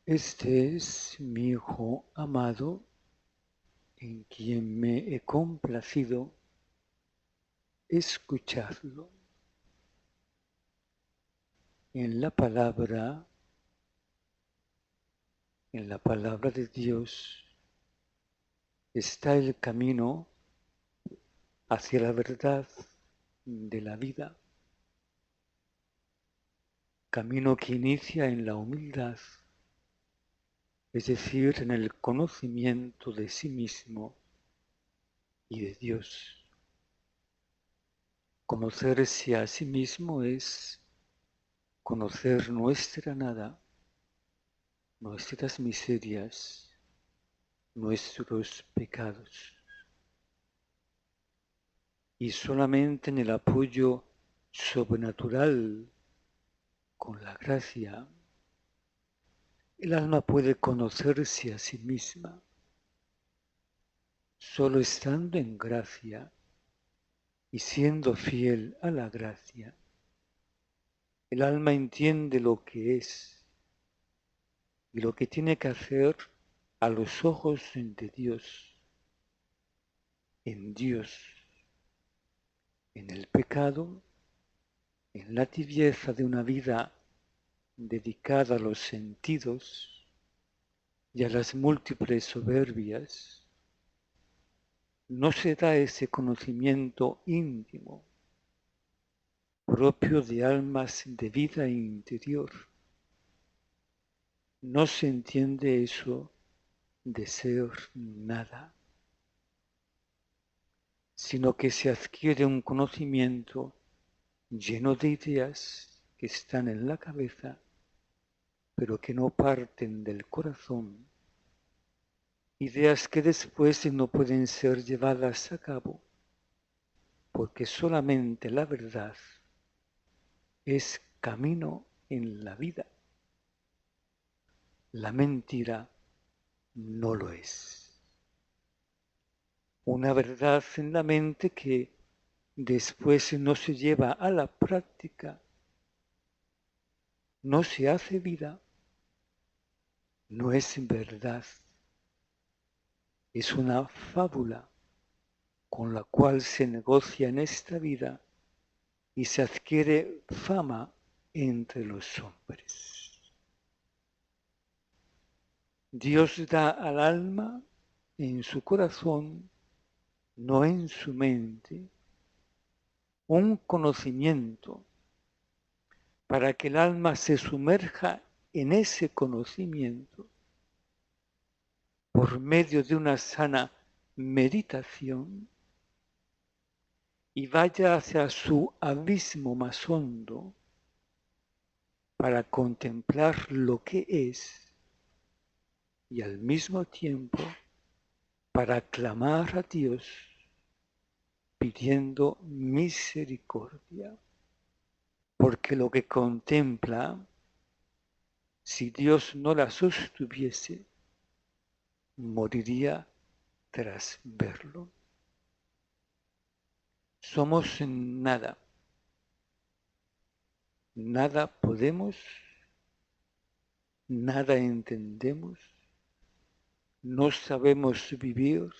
Este es mi Hijo amado, en quien me he complacido. Escuchadlo. En la palabra de Dios está el camino hacia la verdad de la vida. Camino que inicia en la humildad, es decir, en el conocimiento de sí mismo y de Dios. Conocerse a sí mismo es conocer nuestra nada, nuestras miserias, nuestros pecados. Y solamente en el apoyo sobrenatural con la gracia, el alma puede conocerse a sí misma. Solo estando en gracia y siendo fiel a la gracia, el alma entiende lo que es y lo que tiene que hacer a los ojos de Dios, en Dios, en el pecado, en la tibieza de una vida dedicada a los sentidos y a las múltiples soberbias. No se da ese conocimiento íntimo, propio de almas de vida interior. No se entiende eso de ser nada, sino que se adquiere un conocimiento lleno de ideas que están en la cabeza, pero que no parten del corazón, ideas que después no pueden ser llevadas a cabo, porque solamente la verdad es camino en la vida. La mentira no lo es. Una verdad en la mente que después no se lleva a la práctica, no se hace vida, no es verdad. Es una fábula con la cual se negocia en esta vida y se adquiere fama entre los hombres. Dios da al alma en su corazón, no en su mente, un conocimiento para que el alma se sumerja en ese conocimiento por medio de una sana meditación y vaya hacia su abismo más hondo para contemplar lo que es y al mismo tiempo para clamar a Dios pidiendo misericordia. Porque lo que contempla, si Dios no la sostuviese, moriría tras verlo. Somos nada. Nada podemos, nada entendemos, no sabemos vivir,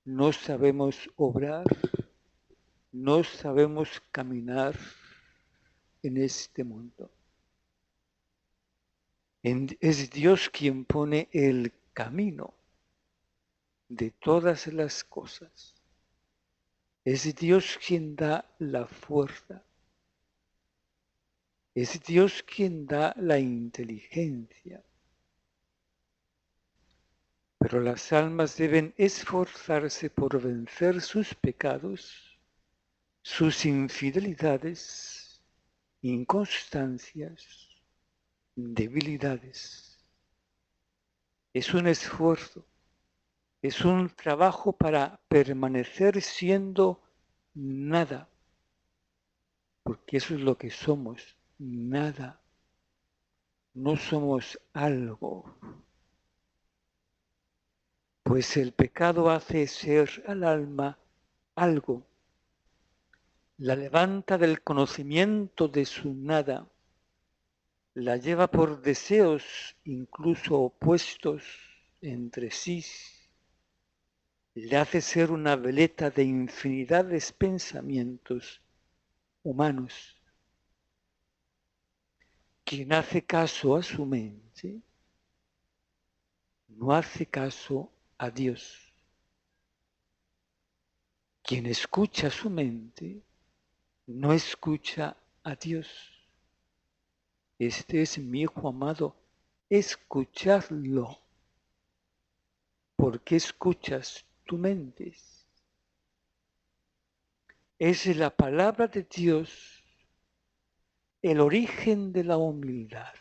no sabemos obrar, no sabemos caminar en este mundo. Es Dios quien pone el camino de todas las cosas. Es Dios quien da la fuerza. Es Dios quien da la inteligencia. Pero las almas deben esforzarse por vencer sus pecados, sus infidelidades, inconstancias, debilidades. Es un esfuerzo, es un trabajo para permanecer siendo nada, porque eso es lo que somos, nada. No somos algo, pues el pecado hace ser al alma algo, la levanta del conocimiento de su nada la lleva por deseos incluso opuestos entre sí, le hace ser una veleta de infinidades pensamientos humanos. Quien hace caso a su mente, no hace caso a Dios. Quien escucha su mente, no escucha a Dios. Este es mi Hijo amado, escuchadlo. ¿Por qué escuchas tu mente? Es la palabra de Dios el origen de la humildad.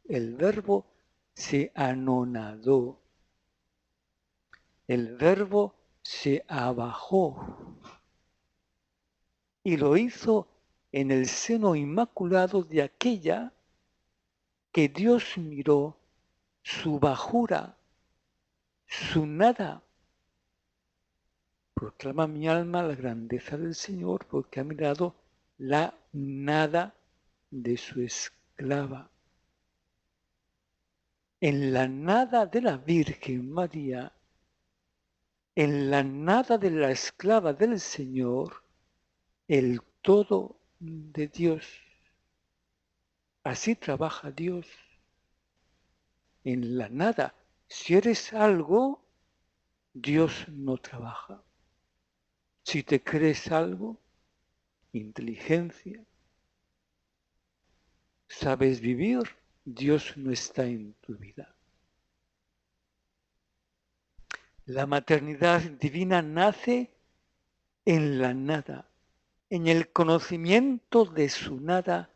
El verbo se anonadó. El verbo se abajó. Y lo hizo en el seno inmaculado de aquella que Dios miró su bajura, su nada. Proclama mi alma la grandeza del Señor porque ha mirado la nada de su esclava. En la nada de la Virgen María, en la nada de la esclava del Señor, el todo de Dios. Así trabaja Dios. En la nada. Si eres algo, Dios no trabaja. Si te crees algo, inteligencia, sabes vivir, Dios no está en tu vida. La maternidad divina nace en la nada, en el conocimiento de su nada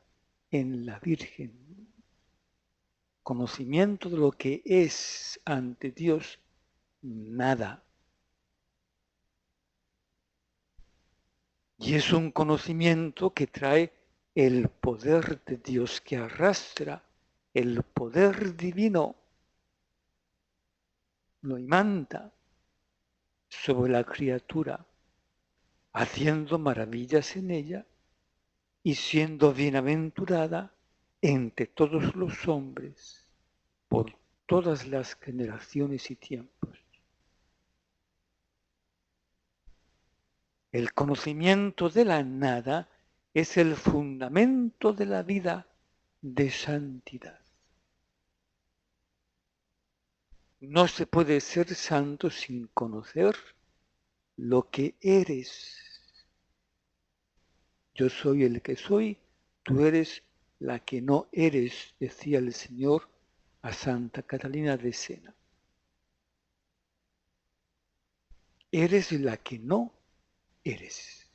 en la Virgen. Conocimiento de lo que es ante Dios nada. Y es un conocimiento que trae el poder de Dios, que arrastra el poder divino, lo imanta sobre la criatura, haciendo maravillas en ella y siendo bienaventurada entre todos los hombres por todas las generaciones y tiempos. El conocimiento de la nada es el fundamento de la vida de santidad. No se puede ser santo sin conocer lo que eres. Yo soy el que soy, tú eres la que no eres, decía el Señor a Santa Catalina de Siena. Eres la que no eres.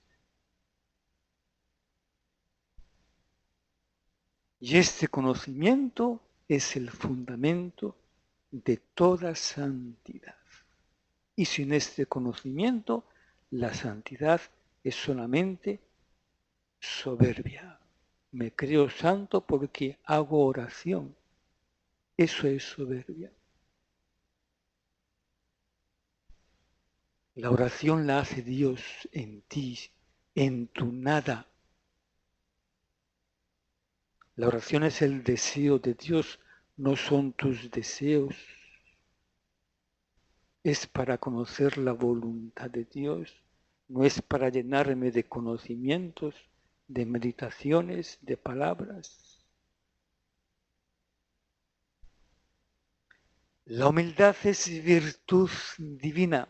Y este conocimiento es el fundamento de toda santidad. Y sin este conocimiento, la santidad es solamente soberbia. Me creo santo porque hago oración. Eso es soberbia. La oración la hace Dios en ti, en tu nada. La oración es el deseo de Dios, no son tus deseos. Es para conocer la voluntad de Dios, no es para llenarme de conocimientos, de meditaciones, de palabras. La humildad es virtud divina.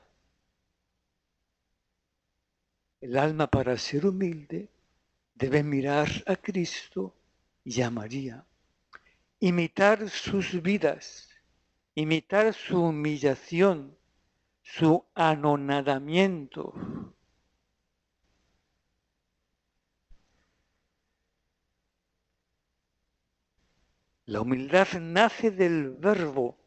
El alma, para ser humilde, debe mirar a Cristo y a María, imitar sus vidas, imitar su humillación, su anonadamiento. La humildad nace del verbo,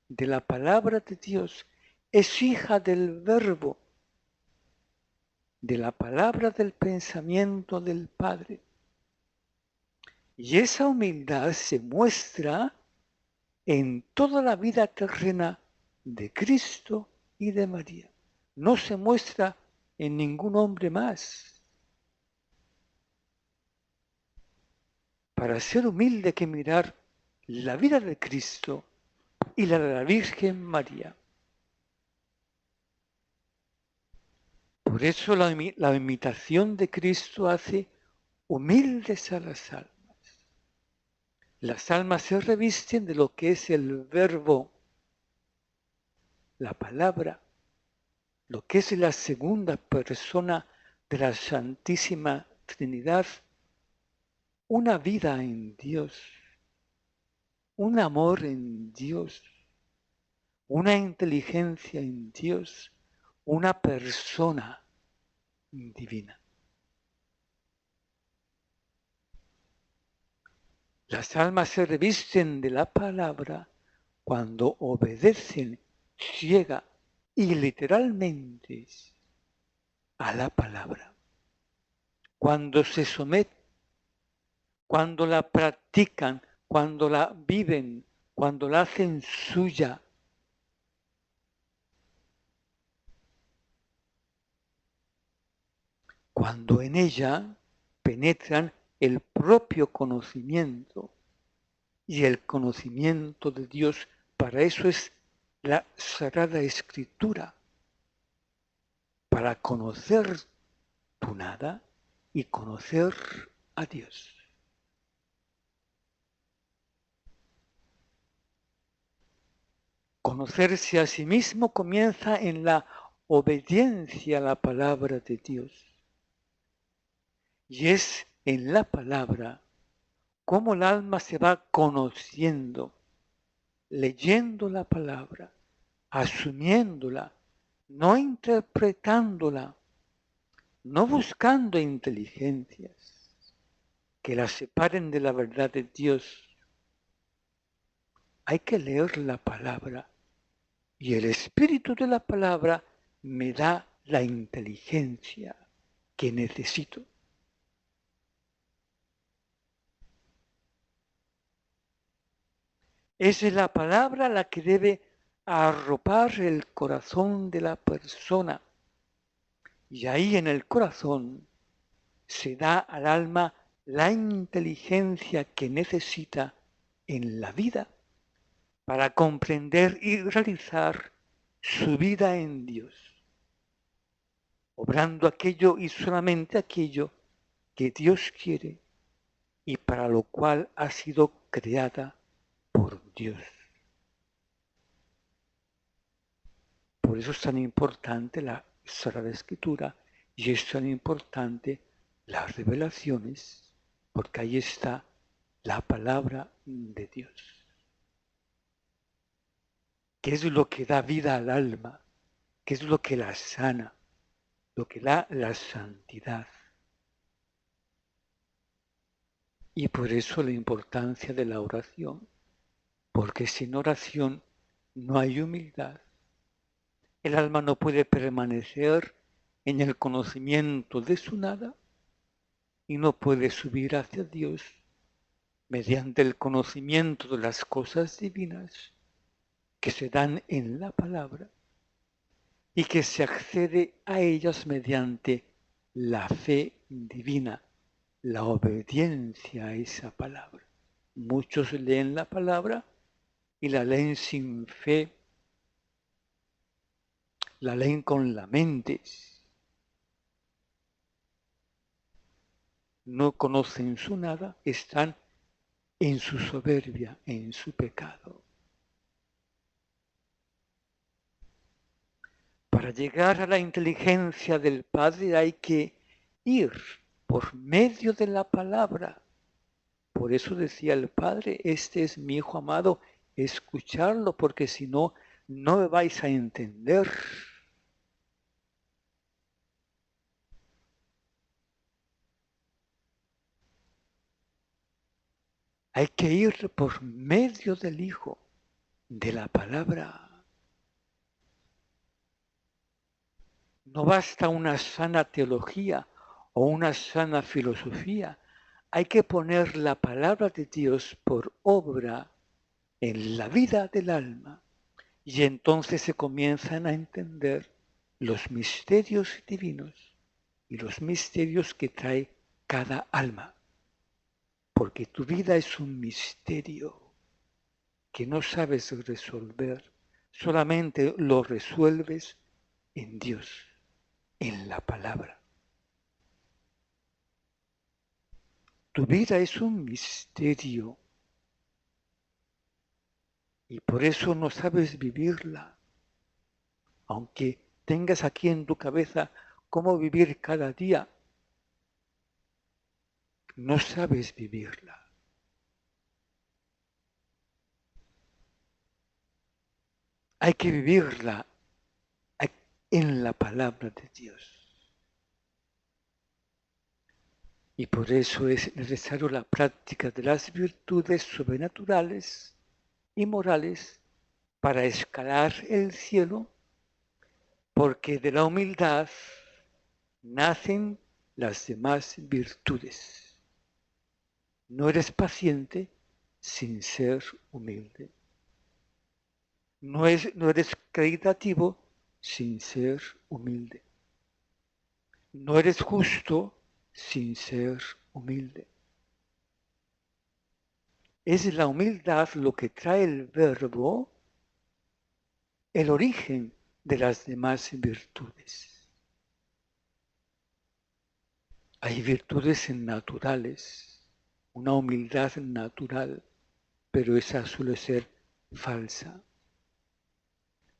de la palabra de Dios, es hija del verbo, de la palabra del pensamiento del Padre. Y esa humildad se muestra en toda la vida terrena de Cristo y de María. No se muestra en ningún hombre más. para ser humilde hay que mirar la vida de Cristo y la de la Virgen María. Por eso la imitación de Cristo hace humildes a las almas. Las almas se revisten de lo que es el verbo, la palabra, lo que es la segunda persona de la Santísima Trinidad, una vida en Dios, un amor en Dios, una inteligencia en Dios, una persona divina. Las almas se revisten de la palabra cuando obedecen ciega y literalmente a la palabra. Cuando se someten, cuando la practican, cuando la viven, cuando la hacen suya. Cuando en ella penetran el propio conocimiento y el conocimiento de Dios. Para eso es la Sagrada Escritura, para conocer tu nada y conocer a Dios. Conocerse a sí mismo comienza en la obediencia a la palabra de Dios. Y es en la palabra cómo el alma se va conociendo, leyendo la palabra, asumiéndola, no interpretándola, no buscando inteligencias que la separen de la verdad de Dios. Hay que leer la palabra y el espíritu de la palabra me da la inteligencia que necesito. Es la palabra la que debe arropar el corazón de la persona. Y ahí en el corazón se da al alma la inteligencia que necesita en la vida para comprender y realizar su vida en Dios, obrando aquello y solamente aquello que Dios quiere y para lo cual ha sido creada por Dios. Por eso es tan importante la Sagrada Escritura y es tan importante las revelaciones, porque ahí está la palabra de Dios, que es lo que da vida al alma, que es lo que la sana, lo que da la santidad. Y por eso la importancia de la oración, porque sin oración no hay humildad. El alma no puede permanecer en el conocimiento de su nada y no puede subir hacia Dios mediante el conocimiento de las cosas divinas que se dan en la palabra y que se accede a ellas mediante la fe divina, la obediencia a esa palabra. Muchos leen la palabra y la leen sin fe, la leen con la mente. No conocen su nada, están en su soberbia, en su pecado. Para llegar a la inteligencia del Padre hay que ir por medio de la palabra. Por eso decía el Padre, este es mi Hijo amado, escucharlo, porque si no, no me vais a entender. Hay que ir por medio del Hijo, de la palabra. No basta una sana teología o una sana filosofía. Hay que poner la palabra de Dios por obra en la vida del alma y entonces se comienzan a entender los misterios divinos y los misterios que trae cada alma. porque tu vida es un misterio que no sabes resolver, solamente lo resuelves en Dios, en la palabra. Tu vida es un misterio y por eso no sabes vivirla, aunque tengas aquí en tu cabeza cómo vivir cada día, no sabes vivirla. Hay que vivirla en la palabra de Dios. Y por eso es necesario la práctica de las virtudes sobrenaturales y morales para escalar el cielo, porque de la humildad nacen las demás virtudes. No eres paciente sin ser humilde. No eres caritativo sin ser humilde. No eres justo sin ser humilde. Es la humildad lo que trae el verbo, el origen de las demás virtudes. Hay virtudes naturales, una humildad natural, pero esa suele ser falsa.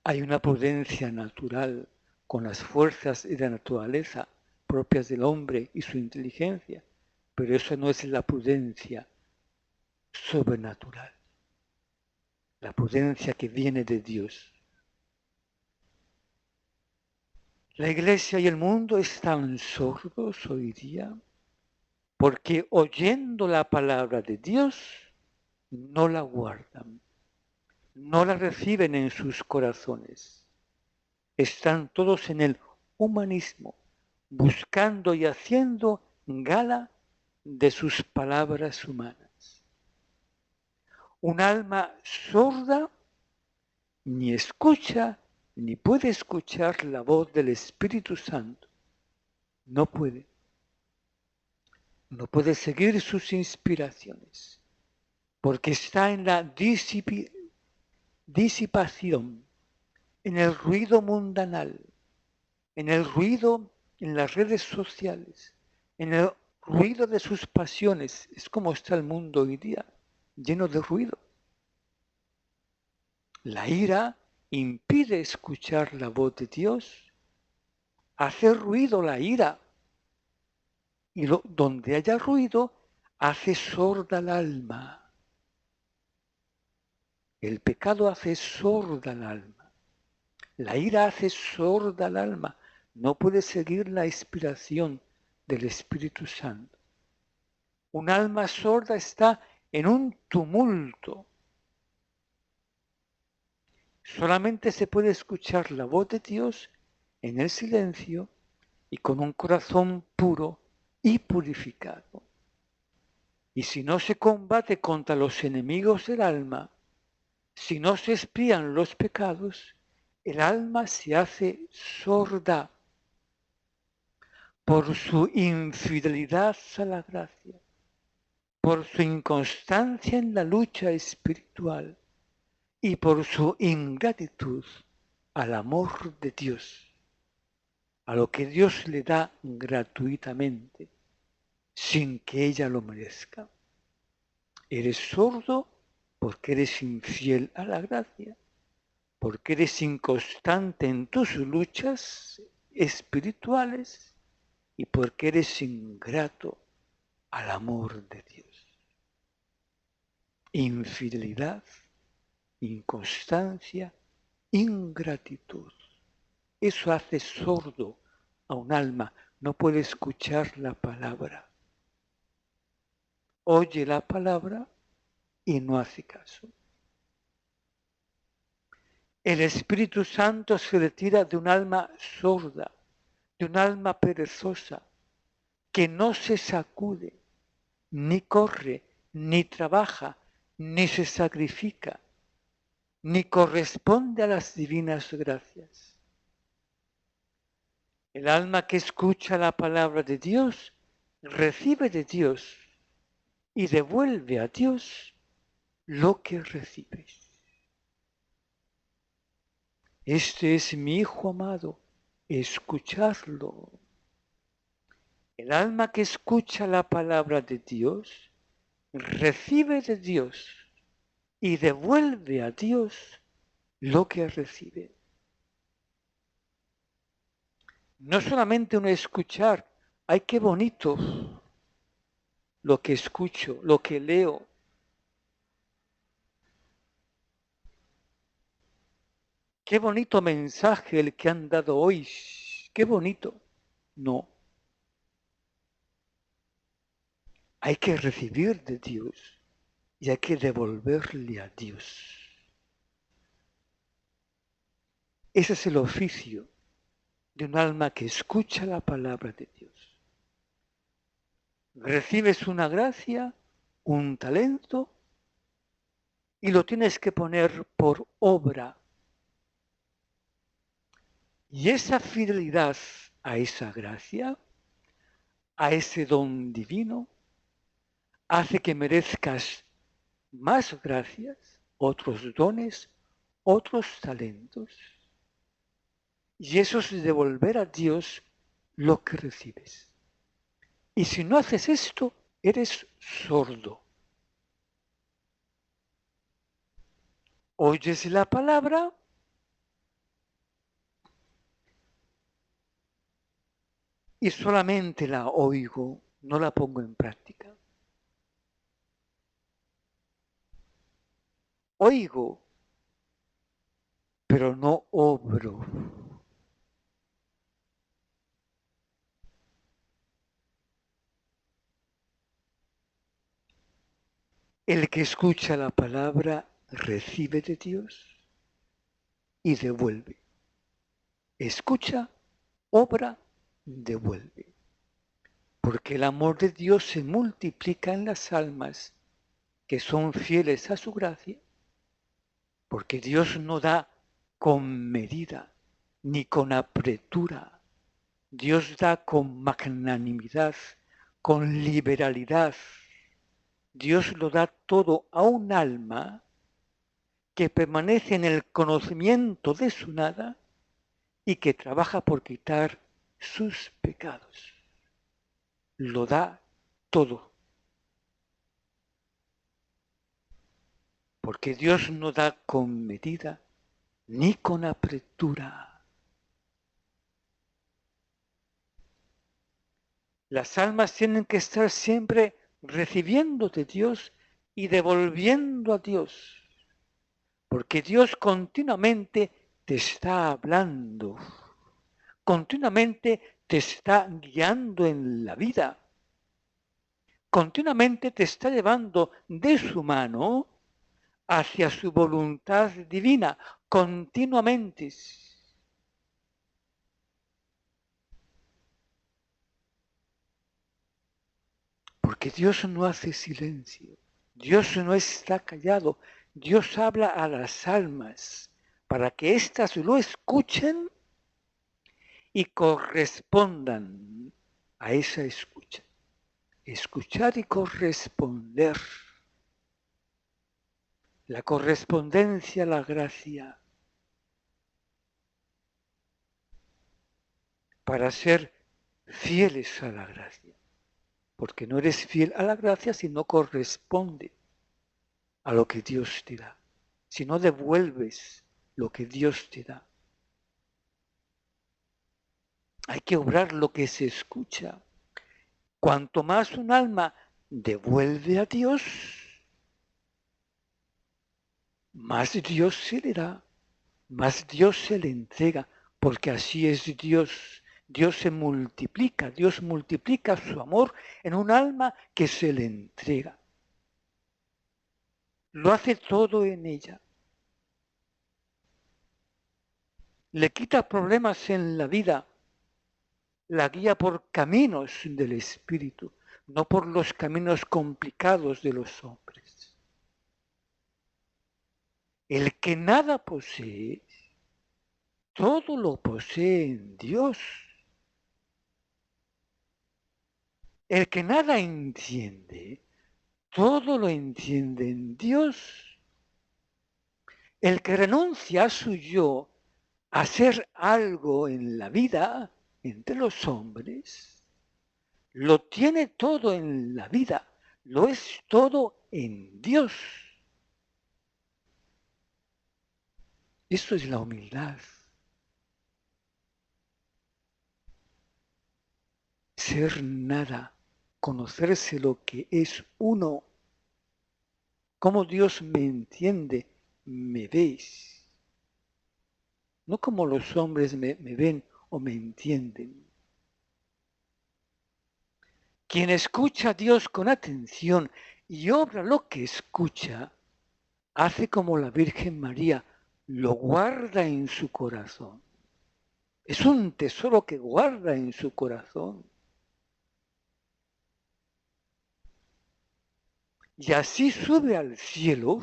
Hay una prudencia natural con las fuerzas de la naturaleza propias del hombre y su inteligencia, pero eso no es la prudencia sobrenatural, la prudencia que viene de Dios. La Iglesia y el mundo están sordos hoy día porque oyendo la palabra de Dios no la guardan, no la reciben en sus corazones. Están todos en el humanismo, buscando y haciendo gala de sus palabras humanas. Un alma sorda ni escucha ni puede escuchar la voz del Espíritu Santo. No puede. No puede seguir sus inspiraciones, porque está en la disipación, en el ruido mundanal, en el ruido en las redes sociales, en el ruido de sus pasiones. Es como está el mundo hoy día, lleno de ruido. La ira impide escuchar la voz de Dios, hace ruido la ira, y donde haya ruido, hace sorda el alma. El pecado hace sorda el alma. La ira hace sorda el alma. No puede seguir la inspiración del Espíritu Santo. Un alma sorda está en un tumulto. Solamente se puede escuchar la voz de Dios en el silencio y con un corazón puro y purificado. Y si no se combate contra los enemigos del alma, si no se expían los pecados, el alma se hace sorda por su infidelidad a la gracia, por su inconstancia en la lucha espiritual y por su ingratitud al amor de Dios, a lo que Dios le da gratuitamente, sin que ella lo merezca. Eres sordo porque eres infiel a la gracia, porque eres inconstante en tus luchas espirituales y porque eres ingrato al amor de Dios. Infidelidad, inconstancia, ingratitud. Eso hace sordo a un alma, no puede escuchar la palabra. Oye la palabra y no hace caso. El Espíritu Santo se retira de un alma sorda, de un alma perezosa, que no se sacude, ni corre, ni trabaja, ni se sacrifica, ni corresponde a las divinas gracias. El alma que escucha la palabra de Dios, recibe de Dios y devuelve a Dios lo que recibes. Este es mi Hijo amado, escuchadlo. El alma que escucha la palabra de Dios, recibe de Dios y devuelve a Dios lo que recibe. No solamente un escuchar, ay, qué bonito lo que escucho, lo que leo. Qué bonito mensaje el que han dado hoy, qué bonito. No, hay que recibir de Dios y hay que devolverle a Dios. Ese es el oficio de un alma que escucha la palabra de Dios. Recibes una gracia, un talento, y lo tienes que poner por obra. Y esa fidelidad a esa gracia, a ese don divino, hace que merezcas más gracias, otros dones, otros talentos. Y eso es devolver a Dios lo que recibes. Y si no haces esto, eres sordo. Oyes la palabra y solamente la oigo, no la pongo en práctica. Oigo, pero no obro. El que escucha la palabra recibe de Dios y devuelve. Escucha, obra, devuelve. Porque el amor de Dios se multiplica en las almas que son fieles a su gracia, porque Dios no da con medida ni con apretura. Dios da con magnanimidad, con liberalidad. Dios lo da todo a un alma que permanece en el conocimiento de su nada y que trabaja por quitar sus pecados. Lo da todo. Porque Dios no da con medida ni con apretura. Las almas tienen que estar siempre recibiendo de Dios y devolviendo a Dios. Porque Dios continuamente te está hablando, continuamente te está guiando en la vida, continuamente te está llevando de su mano hacia su voluntad divina, continuamente. Porque Dios no hace silencio, Dios no está callado, Dios habla a las almas para que éstas lo escuchen y correspondan a esa escucha. Escuchar y corresponder. La correspondencia a la gracia para ser fieles a la gracia. Porque no eres fiel a la gracia si no corresponde a lo que Dios te da. Si no devuelves lo que Dios te da. Hay que obrar lo que se escucha. Cuanto más un alma devuelve a Dios, más Dios se le da, más Dios se le entrega, porque así es Dios. Dios se multiplica, Dios multiplica su amor en un alma que se le entrega. Lo hace todo en ella. Le quita problemas en la vida, la guía por caminos del Espíritu, no por los caminos complicados de los hombres. El que nada posee, todo lo posee en Dios. El que nada entiende, todo lo entiende en Dios. El que renuncia a su yo, a hacer algo en la vida, entre los hombres, lo tiene todo en la vida, lo es todo en Dios. Esto es la humildad. Ser nada, conocerse lo que es uno. Cómo Dios me entiende, me veis. No como los hombres me ven o me entienden. Quien escucha a Dios con atención y obra lo que escucha, hace como la Virgen María, lo guarda en su corazón. Es un tesoro que guarda en su corazón. Y así sube al cielo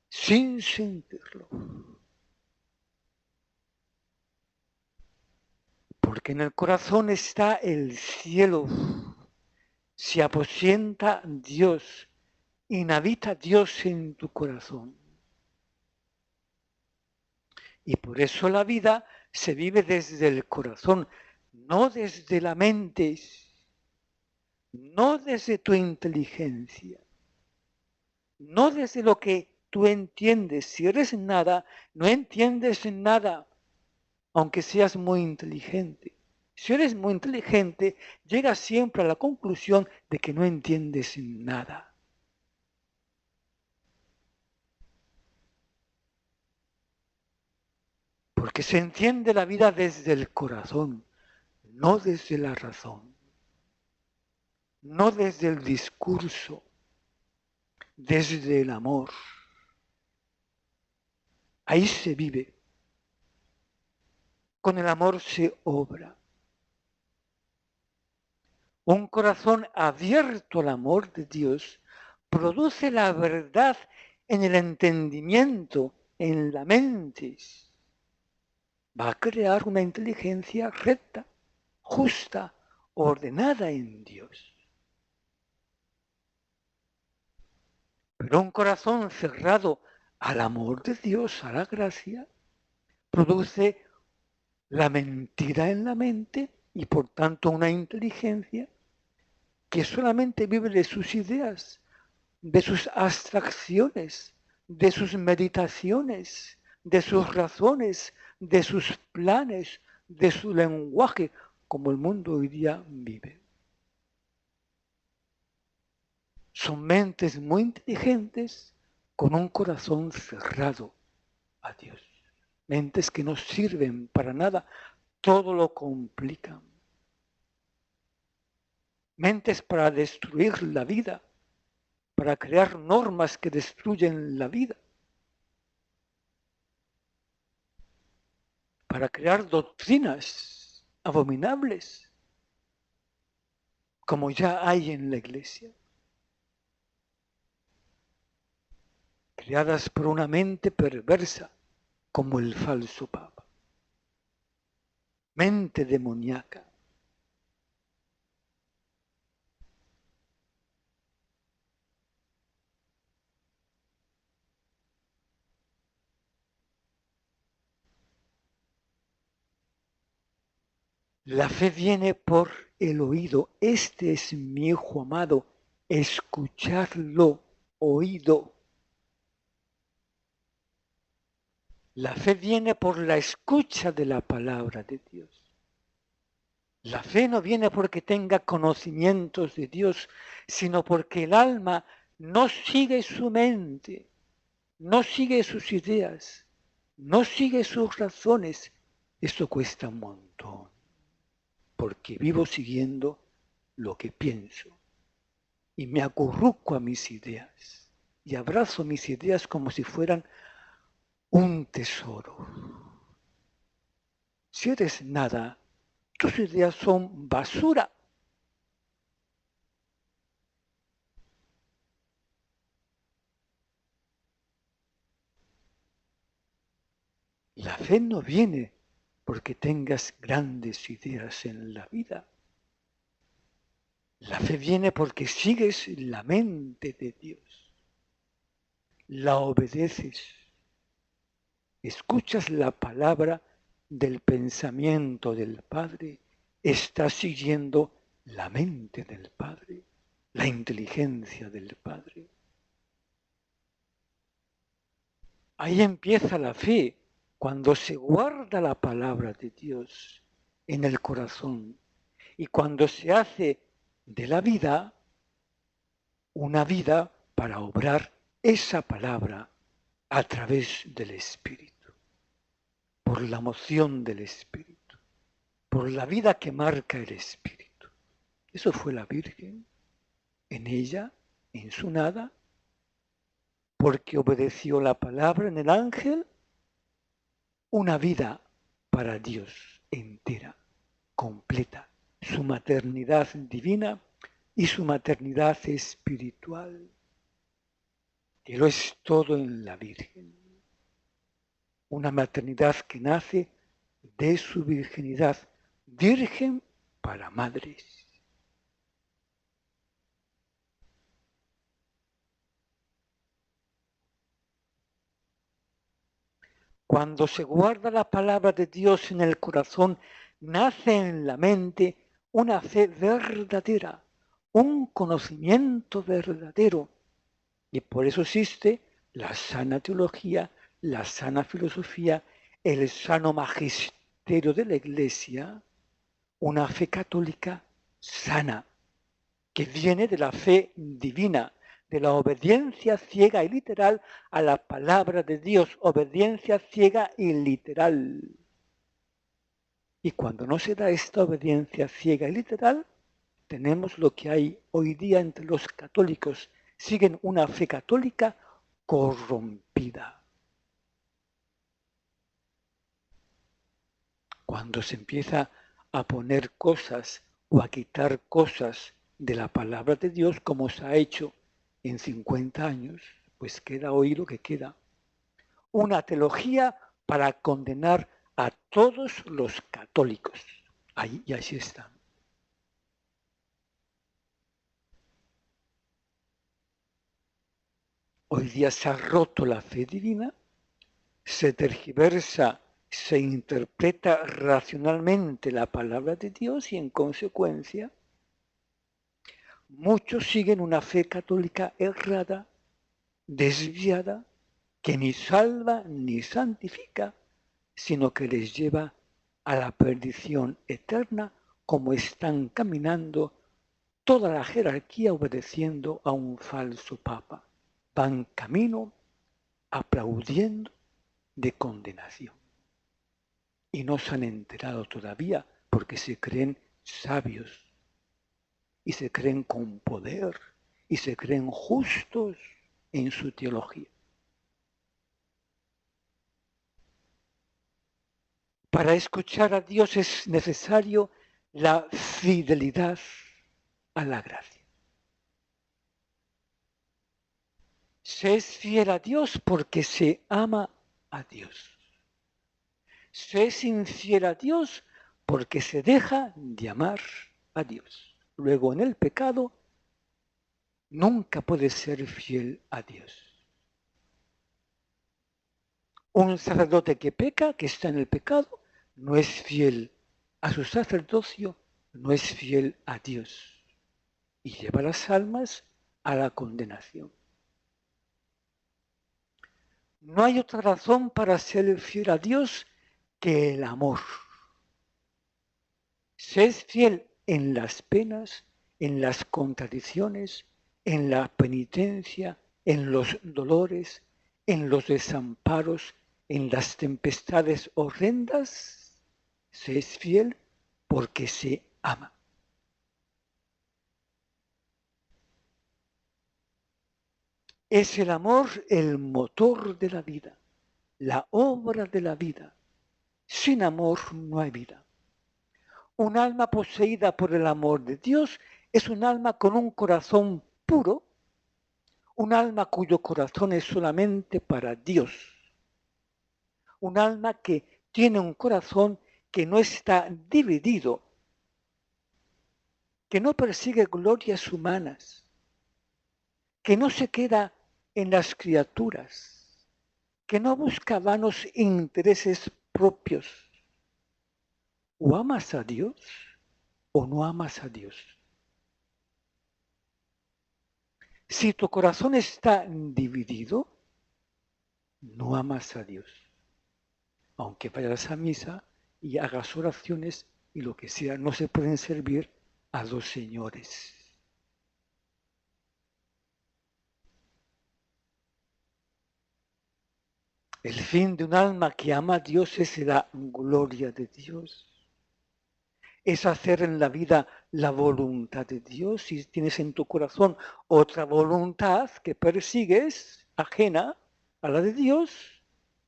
sin sentirlo. Porque en el corazón está el cielo. Se aposenta Dios, inhabita Dios en tu corazón. Y por eso la vida se vive desde el corazón, no desde la mente, no desde tu inteligencia, no desde lo que tú entiendes. Si eres nada, no entiendes nada, aunque seas muy inteligente. Si eres muy inteligente, llegas siempre a la conclusión de que no entiendes nada. Porque se entiende la vida desde el corazón, no desde la razón, no desde el discurso, desde el amor. Ahí se vive. Con el amor se obra. Un corazón abierto al amor de Dios produce la verdad en el entendimiento, en la mente. Va a crear una inteligencia recta, justa, ordenada en Dios. Pero un corazón cerrado al amor de Dios, a la gracia, produce la mentira en la mente y por tanto una inteligencia que solamente vive de sus ideas, de sus abstracciones, de sus meditaciones, de sus razones, de sus planes, de su lenguaje, como el mundo hoy día vive. Son mentes muy inteligentes con un corazón cerrado a Dios. Mentes que no sirven para nada, todo lo complican. Mentes para destruir la vida, para crear normas que destruyen la vida, para crear doctrinas abominables, como ya hay en la iglesia, creadas por una mente perversa, como el falso papa. Mente demoníaca. La fe viene por el oído. Este es mi hijo amado. Escuchadlo, oído. La fe viene por la escucha de la palabra de Dios. La fe no viene porque tenga conocimientos de Dios, sino porque el alma no sigue su mente, no sigue sus ideas, no sigue sus razones. Esto cuesta un montón, porque vivo siguiendo lo que pienso y me acurruco a mis ideas y abrazo mis ideas como si fueran un tesoro. Si eres nada, tus ideas son basura. La fe no viene porque tengas grandes ideas en la vida. La fe viene porque sigues la mente de Dios, la obedeces, escuchas la palabra del pensamiento del Padre, estás siguiendo la mente del Padre, la inteligencia del Padre. Ahí empieza la fe, cuando se guarda la palabra de Dios en el corazón y cuando se hace de la vida una vida para obrar esa palabra a través del Espíritu, por la moción del Espíritu, por la vida que marca el Espíritu. Eso fue la Virgen, en ella, en su nada, porque obedeció la palabra en el ángel, una vida para Dios entera, completa, su maternidad divina y su maternidad espiritual, que lo es todo en la Virgen. Una maternidad que nace de su virginidad, virgen para madres. Cuando se guarda la palabra de Dios en el corazón, nace en la mente una fe verdadera, un conocimiento verdadero. Y por eso existe la sana teología, la sana filosofía, el sano magisterio de la Iglesia, una fe católica sana, que viene de la fe divina, de la obediencia ciega y literal a la palabra de Dios, obediencia ciega y literal. Y cuando no se da esta obediencia ciega y literal, tenemos lo que hay hoy día entre los católicos. Siguen una fe católica corrompida. Cuando se empieza a poner cosas o a quitar cosas de la palabra de Dios, como se ha hecho en 50 años, pues queda hoy lo que queda. Una teología para condenar a todos los católicos. Ahí y así están. Hoy día se ha roto la fe divina, se tergiversa, se interpreta racionalmente la palabra de Dios y en consecuencia muchos siguen una fe católica errada, desviada, que ni salva ni santifica, sino que les lleva a la perdición eterna, como están caminando toda la jerarquía obedeciendo a un falso papa. Van camino aplaudiendo de condenación. Y no se han enterado todavía porque se creen sabios y se creen con poder y se creen justos en su teología. Para escuchar a Dios es necesario la fidelidad a la gracia. Se es fiel a Dios porque se ama a Dios. Se es infiel a Dios porque se deja de amar a Dios. Luego en el pecado nunca puede ser fiel a Dios. Un sacerdote que peca, que está en el pecado, no es fiel a su sacerdocio, no es fiel a Dios y lleva las almas a la condenación. No hay otra razón para ser fiel a Dios que el amor. Se es fiel en las penas, en las contradicciones, en la penitencia, en los dolores, en los desamparos, en las tempestades horrendas. Se es fiel porque se ama. Es el amor el motor de la vida, la obra de la vida. Sin amor no hay vida. Un alma poseída por el amor de Dios es un alma con un corazón puro, un alma cuyo corazón es solamente para Dios, un alma que tiene un corazón que no está dividido que no persigue glorias humanas, que no se queda en las criaturas, que no busca vanos intereses propios. O amas a Dios o no amas a Dios. Si tu corazón está dividido, no amas a Dios. Aunque vayas a misa y hagas oraciones y lo que sea, no se pueden servir a dos señores. El fin de un alma que ama a Dios es la gloria de Dios. Es hacer en la vida la voluntad de Dios. Si tienes en tu corazón otra voluntad que persigues, ajena a la de Dios,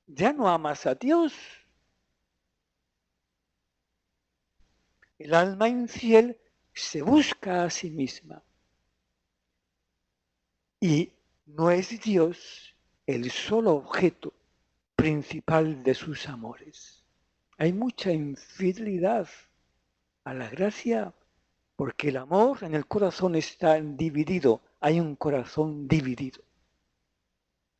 ya no amas a Dios. El alma infiel se busca a sí misma. Y no es Dios el solo objeto principal de sus amores. Hay mucha infidelidad a la gracia porque el amor en el corazón está dividido. Hay un corazón dividido.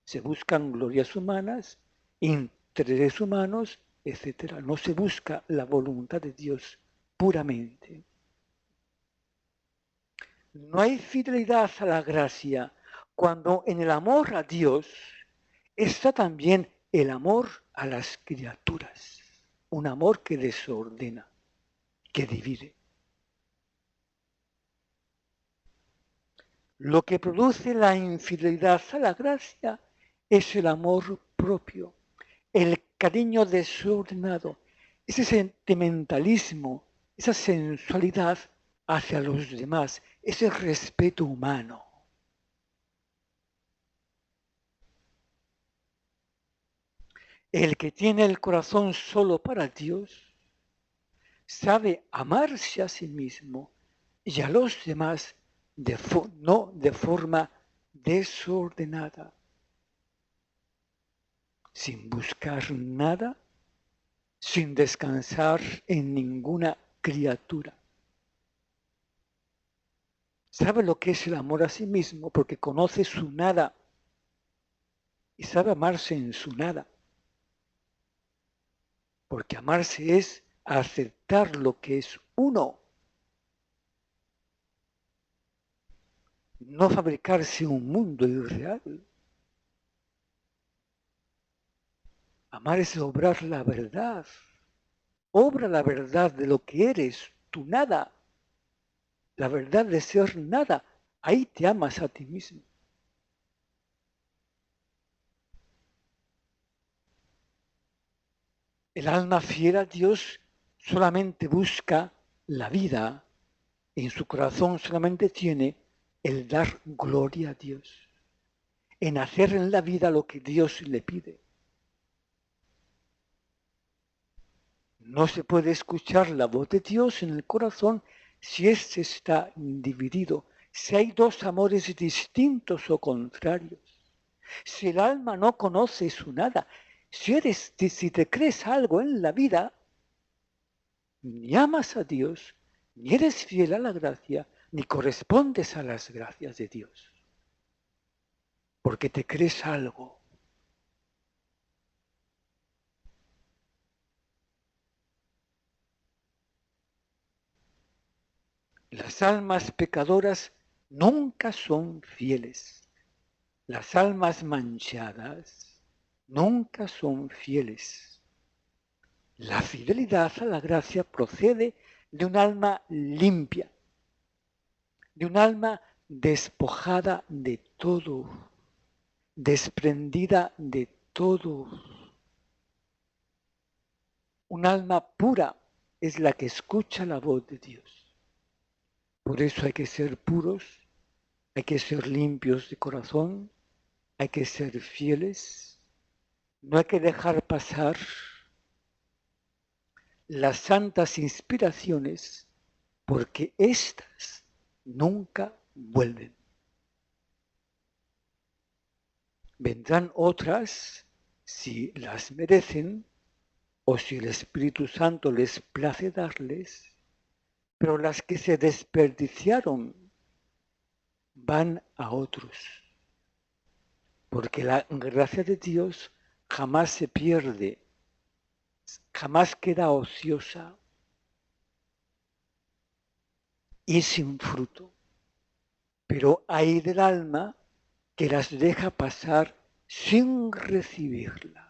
Se buscan glorias humanas, intereses humanos, etc. No se busca la voluntad de Dios puramente. No hay fidelidad a la gracia cuando en el amor a Dios está también el amor a las criaturas. Un amor que desordena, que divide. Lo que produce la infidelidad a la gracia es el amor propio, el cariño desordenado, ese sentimentalismo, esa sensualidad hacia los demás, ese respeto humano. El que tiene el corazón solo para Dios sabe amarse a sí mismo y a los demás no de forma desordenada, sin buscar nada, sin descansar en ninguna criatura. Sabe lo que es el amor a sí mismo porque conoce su nada y sabe amarse en su nada. Porque amarse es aceptar lo que es uno. No fabricarse un mundo irreal. Amar es obrar la verdad. Obra la verdad de lo que eres, tu nada. La verdad de ser nada. Ahí te amas a ti mismo. El alma fiel a Dios solamente busca la vida. En su corazón solamente tiene el dar gloria a Dios. En hacer en la vida lo que Dios le pide. No se puede escuchar la voz de Dios en el corazón si éste está dividido, si hay dos amores distintos o contrarios, si el alma no conoce su nada, si te crees algo en la vida, ni amas a Dios, ni eres fiel a la gracia, ni correspondes a las gracias de Dios, porque te crees algo. Las almas pecadoras nunca son fieles. Las almas manchadas nunca son fieles. La fidelidad a la gracia procede de un alma limpia, de un alma despojada de todo, desprendida de todo. Un alma pura es la que escucha la voz de Dios. Por eso hay que ser puros, hay que ser limpios de corazón, hay que ser fieles, no hay que dejar pasar las santas inspiraciones porque éstas nunca vuelven. Vendrán otras si las merecen o si el Espíritu Santo les place darles, pero las que se desperdiciaron van a otros, porque la gracia de Dios jamás se pierde, jamás queda ociosa y sin fruto. Pero hay del alma que las deja pasar sin recibirla.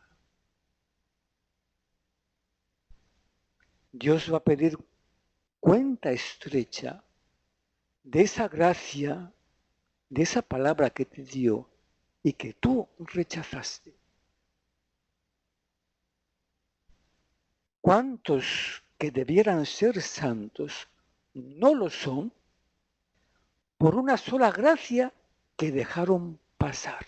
Dios va a pedir cuenta estrecha de esa gracia, de esa palabra que te dio y que tú rechazaste. ¿Cuántos que debieran ser santos no lo son por una sola gracia que dejaron pasar?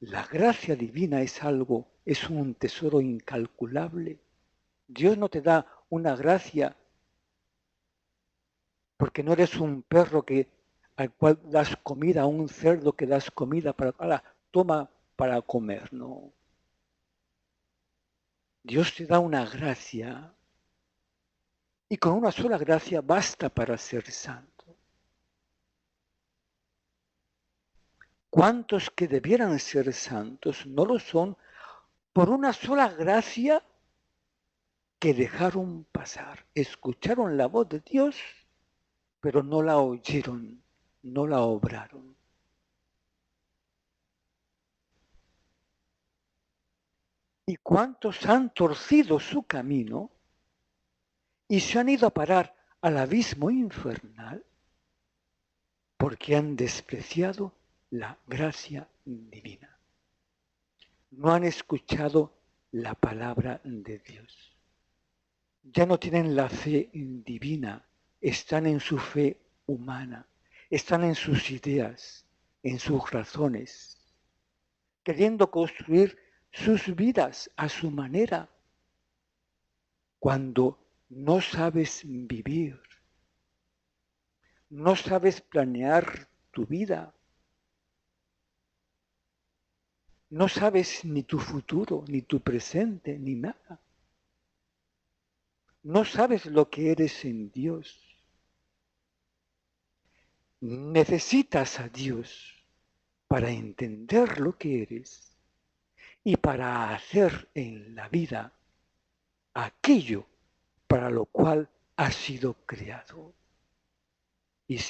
La gracia divina es algo, es un tesoro incalculable. Dios no te da una gracia porque no eres un perro al cual das comida, un cerdo que das comida para, toma para comer, no. Dios te da una gracia y con una sola gracia basta para ser santo. ¿Cuántos que debieran ser santos no lo son por una sola gracia que dejaron pasar? Escucharon la voz de Dios, pero no la oyeron, no la obraron. ¿Y cuántos han torcido su camino y se han ido a parar al abismo infernal porque han despreciado la gracia divina? No han escuchado la palabra de Dios. Ya no tienen la fe divina, están en su fe humana, están en sus ideas, en sus razones, queriendo construir sus vidas a su manera, cuando no sabes vivir, no sabes planear tu vida, no sabes ni tu futuro, ni tu presente, ni nada. No sabes lo que eres en Dios. Necesitas a Dios para entender lo que eres y para hacer en la vida aquello para lo cual has sido creado.